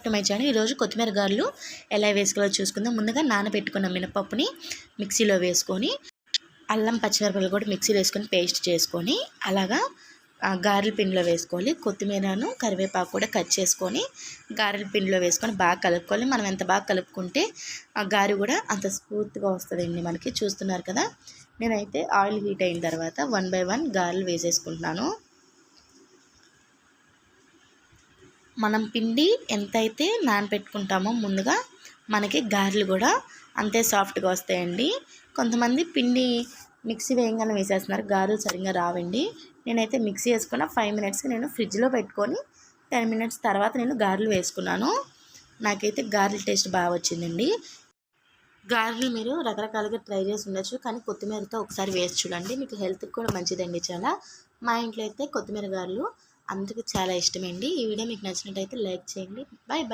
To my channel. ఈరోజు కొత్తిమీర గారెలు ఎలా వేసుకోవాలో చూసుకుందాం. ముందుగా నానబెట్టుకున్న మినపప్పుని మిక్సీలో వేసుకొని, అల్లం పచ్చిమిరపకాయలు కూడా మిక్సీలో వేసుకొని పేస్ట్ చేసుకొని, అలాగా గారెల పిండిలో వేసుకోవాలి. కొత్తిమీరను కరివేపాకు కూడా కట్ చేసుకొని గారెల పిండిలో వేసుకొని బాగా కలుపుకోవాలి. మనం ఎంత బాగా కలుపుకుంటే ఆ గారె కూడా అంత స్మూత్గా వస్తుందండి. మనకి చూస్తున్నారు కదా. నేనైతే ఆయిల్ హీట్ అయిన తర్వాత 1 by 1 గారెలు వేసేసుకుంటున్నాను. మనం పిండి ఎంతైతే నానబెట్టుకుంటామో ముందుగా మనకి గారెలు కూడా అంతే సాఫ్ట్గా వస్తాయండి. కొంతమంది పిండి మిక్సీ వేయంగానే వేసేస్తున్నారు, గారెలు సరిగ్గా రావండి. నేనైతే మిక్సీ వేసుకున్న 5 minutesకి నేను ఫ్రిడ్జ్లో పెట్టుకొని 10 minutes తర్వాత నేను గారెలు వేసుకున్నాను. నాకైతే గారెల టేస్ట్ బాగా వచ్చిందండి. గారెలు మీరు రకరకాలుగా ట్రై చేసి ఉండొచ్చు, కానీ కొత్తిమీరతో ఒకసారి వేసి చూడండి. మీకు హెల్త్కి కూడా మంచిదండి చాలా. మా ఇంట్లో అయితే కొత్తిమీర గారెలు అందరికీ చాలా ఇష్టమండి. ఈ వీడియో మీకు నచ్చినట్టయితే లైక్ చేయండి. Bye bye.